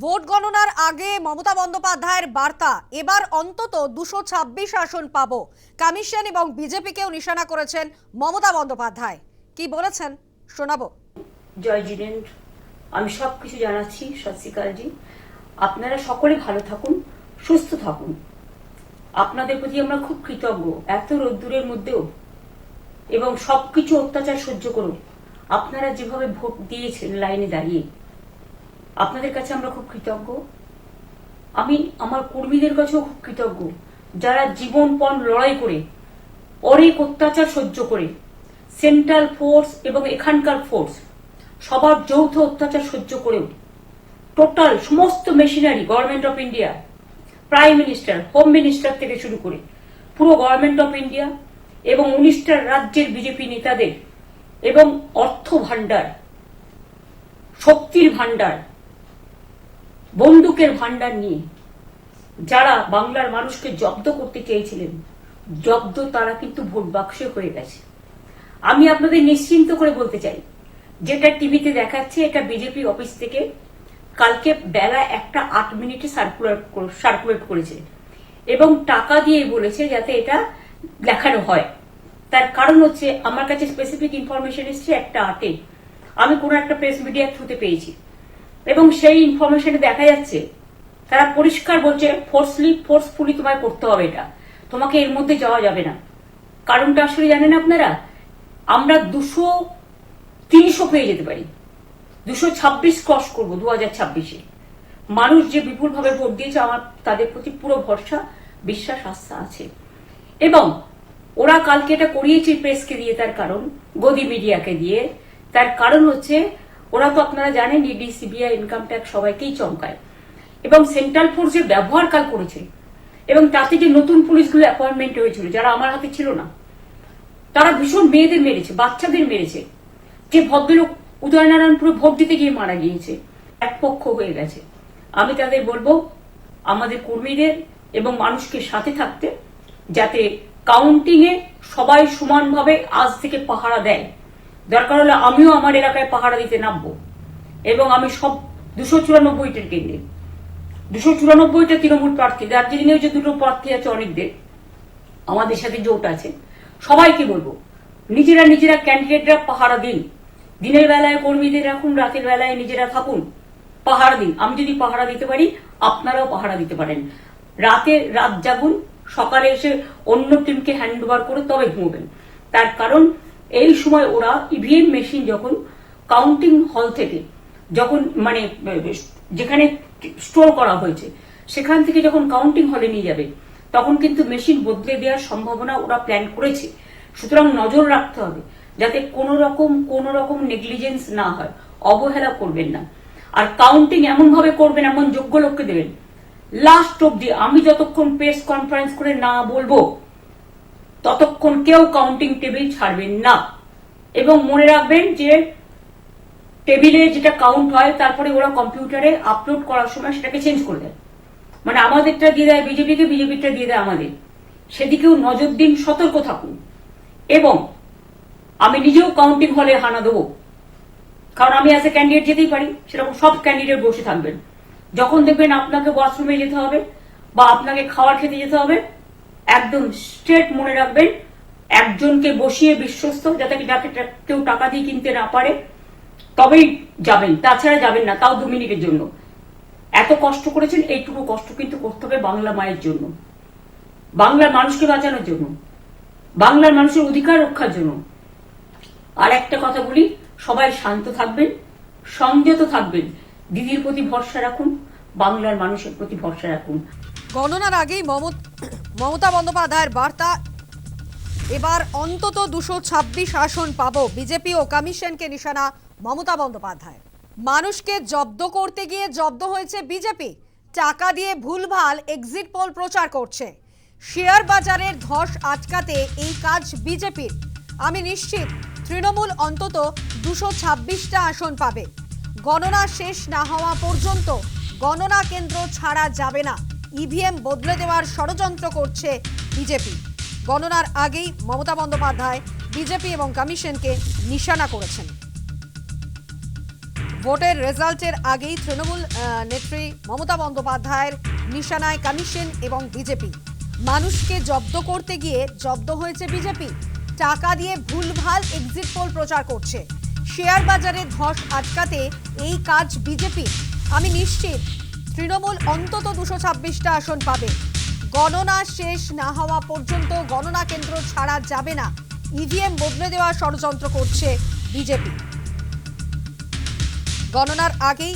Vote গণনার আগে মমতা বন্দ্যোপাধ্যায়ের বার্তা, এবার অন্তত 226 আসন পাবো। কমিশন এবং বিজেপিকেও নিশানা করেছেন মমতা বন্দ্যোপাধ্যায়। কি বলেছেন শোনাবো। জয় জিনেন্দ্র, আমি সবকিছু জানাচ্ছি। সত শ্রী আকাল জি, আপনারা সকলে ভালো থাকুন, সুস্থ থাকুন। আপনাদের প্রতি আমরা খুব কৃতজ্ঞ। এত রোদ্দুরের মধ্যেও এবং সবকিছু অত্যাচার সহ্য করুন আপনারা যেভাবে ভোট দিয়েছেন লাইনে দাঁড়িয়ে, আপনাদের কাছে আমরা খুব কৃতজ্ঞ। আমি আমার কর্মীদের কাছেও খুব কৃতজ্ঞ, যারা জীবনপণ লড়াই করে অনেক অত্যাচার সহ্য করে সেন্ট্রাল ফোর্স এবং এখানকার ফোর্স সবার যৌথ অত্যাচার সহ্য করেও টোটাল সমস্ত machinery government of India, prime minister, home minister থেকে শুরু করে পুরো গভর্নমেন্ট অফ ইন্ডিয়া এবং 19টা রাজ্যের বিজেপি নেতাদের এবং অর্থ ভান্ডার, শক্তির ভান্ডার, বন্দুকের ভান্ডার নিয়ে যারা বাংলার মানুষকে জব্দ করতে চেয়েছিলেন, জব্দ তারা কিন্তু ভোট বাক্সে হয়ে গেছে। আমি আপনাদের নিশ্চিন্ত করে বলতে চাই, যেটা টিভিতে দেখাচ্ছে এটা বিজেপি অফিস থেকে কালকে বেলা 1:08 সার্কুলেট করেছে এবং টাকা দিয়ে বলেছে যাতে এটা দেখানো হয়। তার কারণ হচ্ছে, আমার কাছে স্পেসিফিক ইনফরমেশন এসছে 1:08 আমি কোনো একটা প্রেস মিডিয়ার থ্রুতে পেয়েছি এবং সেই ইনফরমেশনে দেখা যাচ্ছে তারা পরিষ্কার বলছে ফোর্সফুলি তোমায় করতে হবে, এটা তোমাকে এর মধ্যে যাওয়া যাবে না। কারণটা আসলে জানেন আপনারা, আমরা 200-300 পেয়ে যেতে পারি, 226 ক্রস করবো 2026-এ। মানুষ যে বিপুলভাবে ভোট দিয়েছে, আমার তাদের প্রতি পুরো ভরসা, বিশ্বাস, আস্থা আছে। এবং ওরা কালকে এটা করিয়েছে প্রেসকে দিয়ে, তার কারণ গদি মিডিয়াকে দিয়ে। তার কারণ হচ্ছে, ওরা তো আপনারা জানেন ইডি, সিবিআই, ইনকাম ট্যাক্স সবাইকেই চমকায় এবং সেন্ট্রাল ফোর্সের ব্যবহার কাল করেছে। এবং তাতে যে নতুন পুলিশগুলো অ্যাপয়েন্টমেন্ট হয়েছিল, যারা আমার হাতে ছিল না, তারা ভীষণ মেয়েদের মেরেছে, বাচ্চাদের মেরেছে। যে ভদ্রলোক উদয়নারায়ণপুরে ভোট দিতে গিয়ে মারা গিয়েছে, এক পক্ষ হয়ে গেছে। আমি তাদের বলবো আমাদের কর্মীদের এবং মানুষকে সাথে থাকতে, যাতে কাউন্টিং এ সবাই সমানভাবে আজ থেকে পাহারা দেয়। দরকার হলে আমিও আমার এলাকায় পাহারা দিতে নামবো এবং আমি সব 294টা কেন্দ্রে, 294টা তৃণমূল প্রার্থী, দার্জিলিং এ যে 2টো প্রার্থী আছে অনেকদের, আমাদের সাথে জোট আছে, সবাইকে বলবো নিজেরা ক্যান্ডিডেটরা পাহারা দিন। দিনের বেলায় কর্মীদের রাখুন, রাতের বেলায় নিজেরা থাকুন, পাহারা দিন। আমি যদি পাহারা দিতে পারি, আপনারাও পাহারা দিতে পারেন। রাত জাগুন, সকালে এসে অন্য টিমকে হ্যান্ড ওভার করে তবে ঘুমবেন। তার কারণ এই সময় ওরা ইভিএম মেশিন যখন কাউন্টিং হল থেকে, যখন মানে যেখানে স্টোর করা হয়েছে সেখান থেকে যখন কাউন্টিং হলে নিয়ে যাবে, তখন কিন্তু মেশিন বদলে দেওয়ার সম্ভাবনা ওরা প্ল্যান করেছে। সুতরাং নজর রাখতে হবে যাতে কোনো রকম নেগলিজেন্স না হয়, অবহেলা করবেন না। আর কাউন্টিং এমন ভাবে করবেন, এমন যোগ্য লোককে দেবেন লাস্ট অব্দি। আমি যতক্ষণ প্রেস কনফারেন্স করে না বলবো ততক্ষণ কেউ কাউন্টিং টেবিল ছাড়বেন না। এবং মনে রাখবেন যে টেবিলে যেটা কাউন্ট হয়, তারপরে ওরা কম্পিউটারে আপলোড করার সময় সেটাকে চেঞ্জ করে দেয়। মানে আমাদেরটা দিয়ে দেয় বিজেপিকে, বিজেপিটা দিয়ে দেয় আমাদের। সেদিকেও নজর দিন, সতর্ক থাকুন। এবং আমি নিজেও কাউন্টিং হলে হানা দেবো, কারণ আমি অ্যাজ এ ক্যান্ডিডেট যেতেই পারি, সেরকম সব ক্যান্ডিডেট বসে থাকবেন। যখন দেখবেন আপনাকে ওয়াশরুমে যেতে হবে বা আপনাকে খাবার খেতে যেতে হবে, একদম স্ট্রেট মনে রাখবেন, একজনকে বসিয়ে বিশ্বস্ত, যাতে কেউ টাকা দিয়ে কিনতে না পারে, তবেই যাবেন, তাছাড়া যাবেন না, তাও 2 মিনিটের জন্য। এত কষ্ট করেছেন, এইটুকু কষ্ট কিন্তু করতে হবে বাংলা মায়ের জন্য, বাংলার মানুষকে বাঁচানোর জন্য, বাংলার মানুষের অধিকার রক্ষার জন্য। আর একটা কথা বলি, সবাই শান্ত থাকবেন, সংযত থাকবেন, দিদির প্রতি ভরসা রাখুন, বাংলার মানুষের প্রতি ভরসা রাখুন। গণনার আগেই মমতা বন্দ্যোপাধ্যায়ের বার্তা, এবার অন্তত 226 আসন পাবো। বিজেপি ও কমিশনকে নিশানা মমতা বন্দ্যোপাধ্যায়। মানুষকে জব্দ করতে গিয়ে জব্দ হয়েছে বিজেপি, টাকা দিয়ে ভুলভাল এক্সিট পোল প্রচার করছে। শেয়ার বাজারের ধস আটকাতে এই কাজ বিজেপির। আমি নিশ্চিত তৃণমূল অন্তত 226টা আসন পাবে। গণনা শেষ না হওয়া পর্যন্ত গণনা কেন্দ্র ছাড়া যাবে না। ইভিএম বদলে দেওয়ার ষড়যন্ত্র করছে বিজেপি। গণনার আগেই মমতা বন্দ্যোপাধ্যায় বিজেপি এবং কমিশনকে নিশানা করেছেন। ভোটের রেজাল্টের আগেই তৃণমূল নেত্রী মমতা বন্দ্যোপাধ্যায়ের নিশানায় কমিশন এবং বিজেপি। মানুষকে জব্দ করতে গিয়ে জব্দ হয়েছে বিজেপি। টাকা দিয়ে ভুলভাল এক্সিট পোল প্রচার করছে। শেয়ার বাজারে ধস আটকাতে এই কাজ বিজেপি। আমি নিশ্চিত তৃণমূল অন্তত 226টা আসন পাবে। গণনা শেষ না হওয়া পর্যন্ত গণনা কেন্দ্র ছাড়া যাবে না। ইভিএম বদলে দেওয়ার ষড়যন্ত্র করছে বিজেপি। গণনার আগেই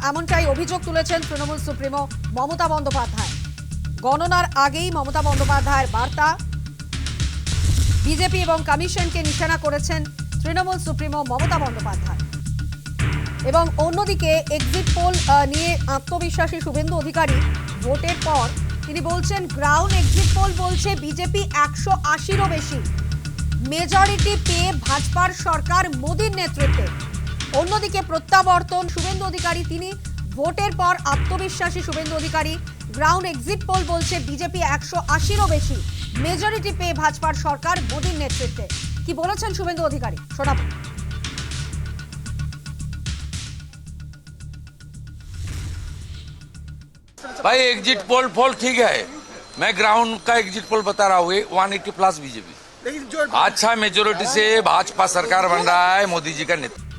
এমনটাই অভিযোগ তুলেছেন তৃণমূল সুপ্রিমো মমতা বন্দ্যোপাধ্যায়। গণনার আগেই মমতা বন্দ্যোপাধ্যায়ের বার্তা। বিজেপি এবং কমিশনকে নিশানা করেছেন তৃণমূল সুপ্রিমো মমতা বন্দ্যোপাধ্যায়। এবং অন্যদিকে এক্সিট পোল নিয়ে আত্মবিশ্বাসী শুভেন্দু অধিকারী ভোটের পর তিনি বলছেন, গ্রাউন্ড এক্সিট পোল বলছে বিজেপি 180-রও বেশি। মেজরিটি পেয়ে ভাজপার সরকার মোদীর নেতৃত্বে। অন্যদিকে প্রত্যাবর্তন শুভেন্দু অধিকারী, তিনি ভোটের পর আত্মবিশ্বাসী Suvendu Adhikari. Ground exit pole বলছে বিজেপি 180-রও বেশি। মেজরিটি পেয়ে ভাজপার সরকার মোদীর নেতৃত্বে। কি বলেছেন শুভেন্দু অধিকারী শোনাবো। भाई एग्जिट पोल ठीक है, मैं ग्राउंड का एग्जिट पोल बता रहा हूँ 180 प्लस बीजेपी। लेकिन जो अच्छा मेजोरिटी से भाजपा सरकार बन रहा है मोदी जी का नेतृत्व।